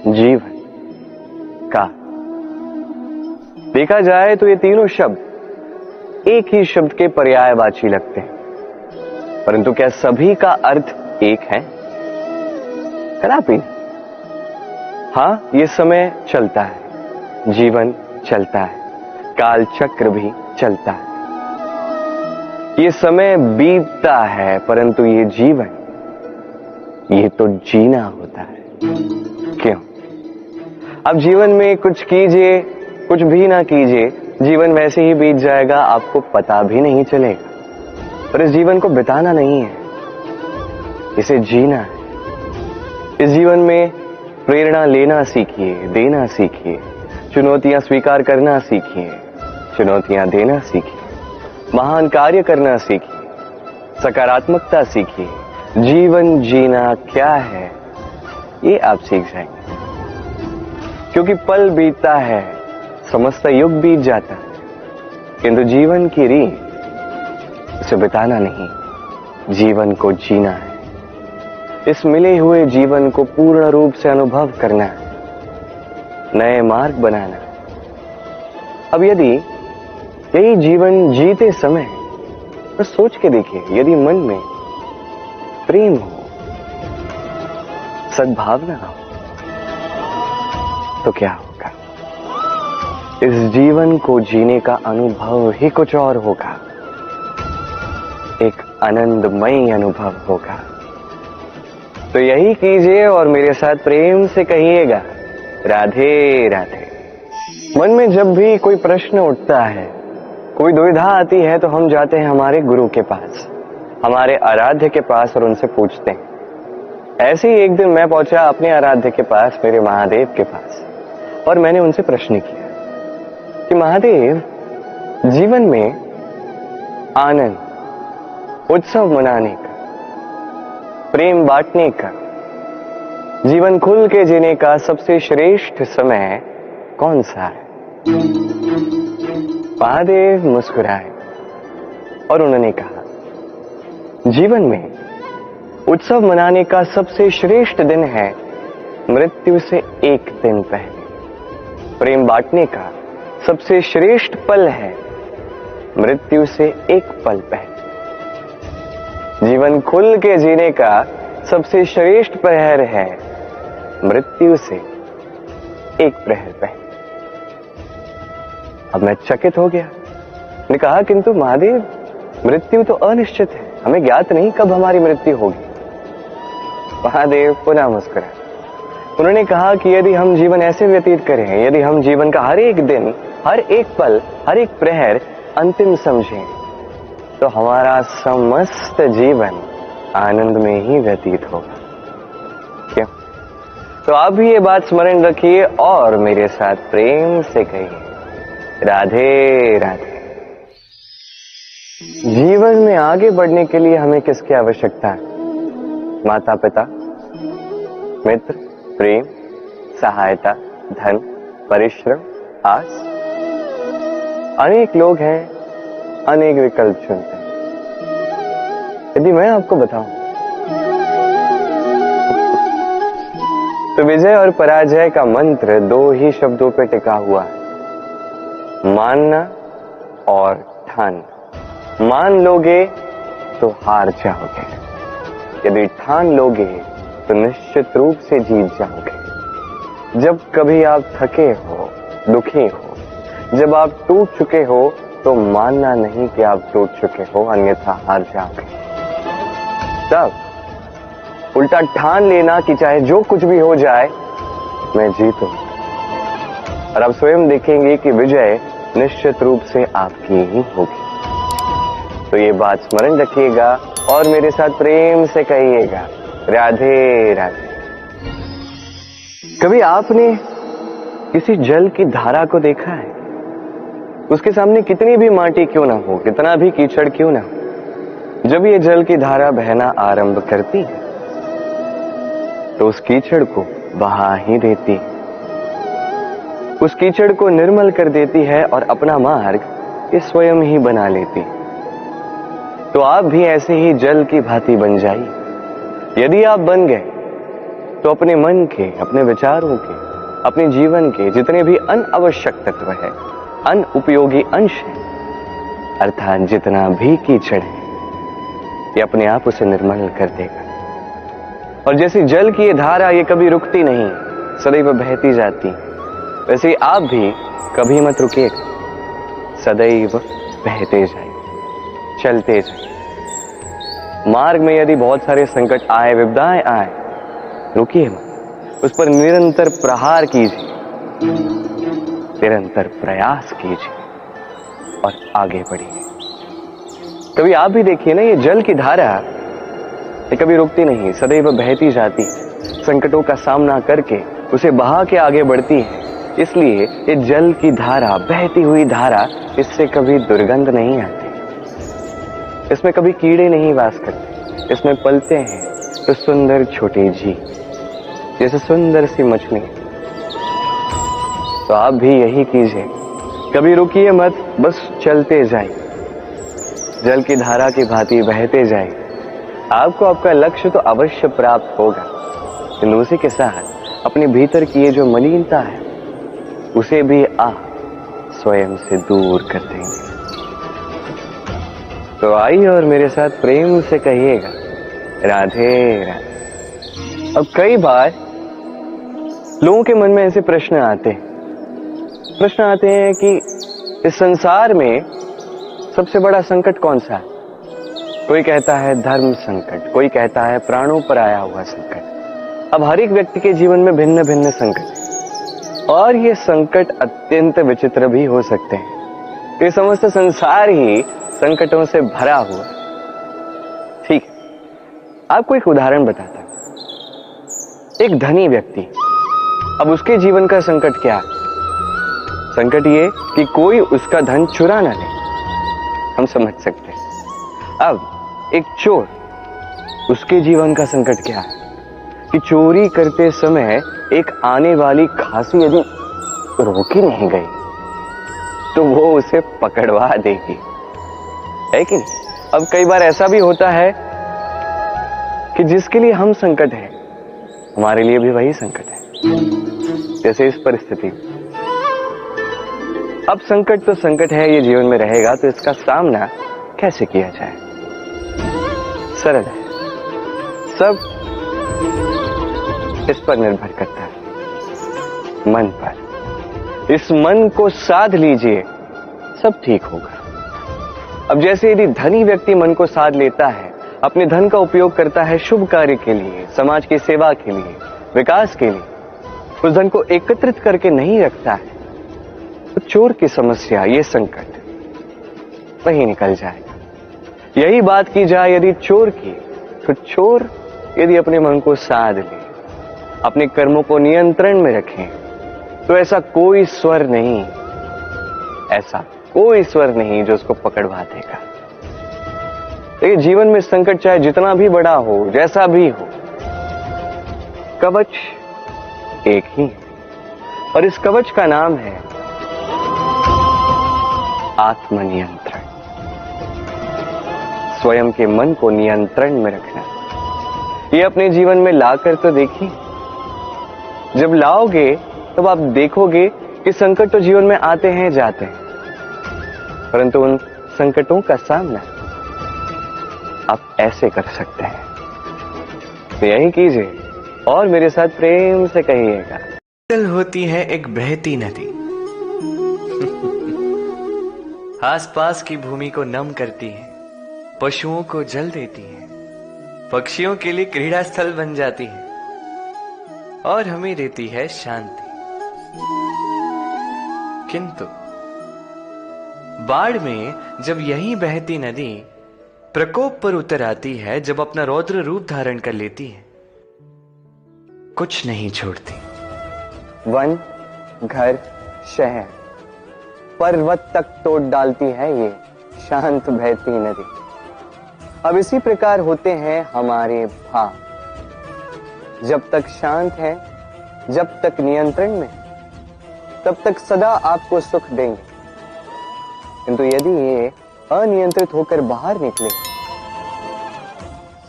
जीवन, का। देखा जाए तो ये तीनों शब्द एक ही शब्द के पर्यायवाची लगते हैं, परंतु क्या सभी का अर्थ एक है? कदापि। हाँ, ये समय चलता है, जीवन चलता है, काल चक्र भी चलता है, ये समय बीतता है, परंतु ये जीवन, ये तो जीना होता है। क्यों? अब जीवन में कुछ कीजिए, कुछ भी ना कीजिए, जीवन वैसे ही बीत जाएगा, आपको पता भी नहीं चलेगा। पर इस जीवन को बिताना नहीं है, इसे जीना है। इस जीवन में प्रेरणा लेना सीखिए, देना सीखिए, चुनौतियां स्वीकार करना सीखिए, चुनौतियां देना सीखिए, महान कार्य करना सीखिए, सकारात्मकता सीखिए। जीवन जीना क्या है, ये आप सीख जाएंगे। क्योंकि पल बीतता है, समस्त युग बीत जाता है, किंतु जीवन की रीत उसे बिताना नहीं, जीवन को जीना है। इस मिले हुए जीवन को पूर्ण रूप से अनुभव करना है, नए मार्ग बनाना। अब यदि यही जीवन जीते समय तो सोच के देखिए, यदि मन में प्रेम हो, सद्भावना हो, तो क्या होगा? इस जीवन को जीने का अनुभव ही कुछ और होगा, एक आनंदमय अनुभव होगा। तो यही कीजिए और मेरे साथ प्रेम से कहिएगा, राधे राधे। मन में जब भी कोई प्रश्न उठता है, कोई दुविधा आती है, तो हम जाते हैं हमारे गुरु के पास, हमारे आराध्य के पास, और उनसे पूछते हैं। ऐसे ही एक दिन मैं पहुंचा अपने आराध्य के पास, मेरे महादेव के पास, और मैंने उनसे प्रश्न किया कि महादेव, जीवन में आनंद, उत्सव मनाने का, प्रेम बांटने का, जीवन खुल के जीने का सबसे श्रेष्ठ समय कौन सा है? महादेव मुस्कुराए और उन्होंने कहा, जीवन में उत्सव मनाने का सबसे श्रेष्ठ दिन है मृत्यु से एक दिन पहले। प्रेम बांटने का सबसे श्रेष्ठ पल है मृत्यु से एक पल पहले। जीवन खुल के जीने का सबसे श्रेष्ठ प्रहर है मृत्यु से एक प्रहर पहले। अब मैं चकित हो गया। मैंने कहा, किंतु महादेव, मृत्यु तो अनिश्चित है, हमें ज्ञात नहीं कब हमारी मृत्यु होगी। महादेव पुनः मुस्कुराए। उन्होंने कहा कि यदि हम जीवन ऐसे व्यतीत करें, यदि हम जीवन का हर एक दिन, हर एक पल, हर एक प्रहर अंतिम समझें, तो हमारा समस्त जीवन आनंद में ही व्यतीत होगा। क्यों? तो आप भी ये बात स्मरण रखिए और मेरे साथ प्रेम से कहिए, राधे राधे। जीवन में आगे बढ़ने के लिए हमें किसकी आवश्यकता है? माता पिता, मित्र, प्रेम, सहायता, धन, परिश्रम, आस। अनेक लोग हैं, अनेक विकल्प चुनते हैं। यदि मैं आपको बताऊं तो विजय और पराजय का मंत्र दो ही शब्दों पर टिका हुआ है, मानना और ठानना। मान लोगे तो हार जाओगे, यदि ठान लोगे तो निश्चित रूप से जीत जाओगे। जब कभी आप थके हो, दुखी हो, जब आप टूट चुके हो, तो मानना नहीं कि आप टूट चुके हो, अन्यथा हार जाओगे। तब उल्टा ठान लेना कि चाहे जो कुछ भी हो जाए, मैं जीतूं। और आप स्वयं देखेंगे कि विजय निश्चित रूप से आपकी ही होगी। तो ये बात स्मरण रखिएगा और मेरे साथ प्रेम से कहिएगा, राधे राधे। कभी आपने किसी जल की धारा को देखा है? उसके सामने कितनी भी माटी क्यों ना हो, कितना भी कीचड़ क्यों ना हो, जब ये जल की धारा बहना आरंभ करती है तो उस कीचड़ को बहा ही देती है, उस कीचड़ को निर्मल कर देती है और अपना मार्ग ये स्वयं ही बना लेती है। तो आप भी ऐसे ही जल की भांति बन जाइए। यदि आप बन गए तो अपने मन के, अपने विचारों के, अपने जीवन के जितने भी अनावश्यक तत्व है, अनुपयोगी अंश है, अर्थात जितना भी कीचड़ है, ये अपने आप उसे निर्मल कर देगा। और जैसे जल की ये धारा ये कभी रुकती नहीं, सदैव बहती जाती, वैसे आप भी कभी मत रुकिएगा, सदैव बहते जाइए, चलते जाइए। मार्ग में यदि बहुत सारे संकट आए, विपदाएं आए, रुकिए मत, उस पर निरंतर प्रहार कीजिए, निरंतर प्रयास कीजिए और आगे बढ़िए। कभी आप भी देखिए ना, ये जल की धारा ये कभी रुकती नहीं, सदैव बहती जाती, संकटों का सामना करके उसे बहा के आगे बढ़ती है। इसलिए ये जल की धारा, बहती हुई धारा, इससे कभी दुर्गंध नहीं आती, इसमें कभी कीड़े नहीं वास करते, इसमें पलते हैं तो सुंदर छोटे जीव, जैसे सुंदर सी मछली। तो आप भी यही कीजिए, कभी रुकिए मत, बस चलते जाइए, जल की धारा की भांति बहते जाइए। आपको आपका लक्ष्य तो अवश्य प्राप्त होगा, लेकिन उसी के साथ अपने भीतर की ये जो मलिनता है उसे भी आप स्वयं से दूर कर देंगे। तो आइए और मेरे साथ प्रेम से कहिएगा, राधे राधे। अब कई बार लोगों के मन में ऐसे प्रश्न आते हैं कि इस संसार में सबसे बड़ा संकट कौन सा है? कोई कहता है धर्म संकट, कोई कहता है प्राणों पर आया हुआ संकट। अब हर एक व्यक्ति के जीवन में भिन्न भिन्न संकट है, और ये संकट अत्यंत विचित्र भी हो सकते हैं। ये समस्त संसार ही संकटों से भरा हुआ। ठीक है, आपको एक उदाहरण बताता हूं। एक धनी व्यक्ति, अब उसके जीवन का संकट क्या है? संकट ये कि कोई उसका धन चुरा ना ले, हम समझ सकते हैं। अब एक चोर, उसके जीवन का संकट क्या है कि चोरी करते समय एक आने वाली खांसी यदि रोकी नहीं गई तो वो उसे पकड़वा देगी, है कि नहीं? अब कई बार ऐसा भी होता है कि जिसके लिए हम संकट है, हमारे लिए भी वही संकट है। जैसे इस परिस्थिति, अब संकट तो संकट है, ये जीवन में रहेगा, तो इसका सामना कैसे किया जाए? सरल है, सब इस पर निर्भर करता है, मन पर। इस मन को साध लीजिए, सब ठीक होगा। अब जैसे यदि धनी व्यक्ति मन को साध लेता है, अपने धन का उपयोग करता है शुभ कार्य के लिए, समाज की सेवा के लिए, विकास के लिए, उस धन को एकत्रित करके नहीं रखता है, तो चोर की समस्या, ये संकट वही निकल जाएगा। यही बात की जाए यदि चोर की, तो चोर यदि अपने मन को साध ले, अपने कर्मों को नियंत्रण में रखें, तो ऐसा कोई स्वर नहीं, ऐसा कोई स्वर नहीं जो उसको पकड़वा देगा। देखिए, जीवन में संकट चाहे जितना भी बड़ा हो, जैसा भी हो, कवच एक ही है, और इस कवच का नाम है आत्मनियंत्रण। स्वयं के मन को नियंत्रण में रखना, ये अपने जीवन में लाकर तो देखिए। जब लाओगे तब आप देखोगे कि संकट तो जीवन में आते हैं जाते हैं, परंतु उन संकटों का सामना आप ऐसे कर सकते हैं। तो यही कीजिए और मेरे साथ प्रेम से कहिएगा, जल होती है एक बहती नदी, आसपास की भूमि को नम करती है, पशुओं को जल देती है, पक्षियों के लिए क्रीड़ा स्थल बन जाती है और हमें देती है शांति। किंतु बाढ़ में जब यही बहती नदी प्रकोप पर उतर आती है, जब अपना रौद्र रूप धारण कर लेती है, कुछ नहीं छोड़ती। वन, घर, शहर, पर्वत तक तोड़ डालती है ये शांत बहती नदी। अब इसी प्रकार होते हैं हमारे भाव। जब तक शांत है, जब तक नियंत्रण में, तब तक सदा आपको सुख देंगे, किंतु यदि ये अनियंत्रित होकर बाहर निकले,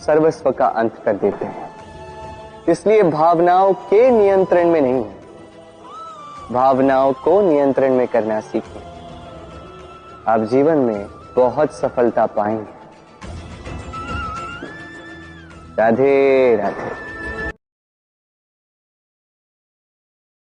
सर्वस्व का अंत कर देते हैं। इसलिए भावनाओं के नियंत्रण में नहीं है, भावनाओं को नियंत्रण में करना सीखें। आप जीवन में बहुत सफलता पाएंगे। राधे राधे।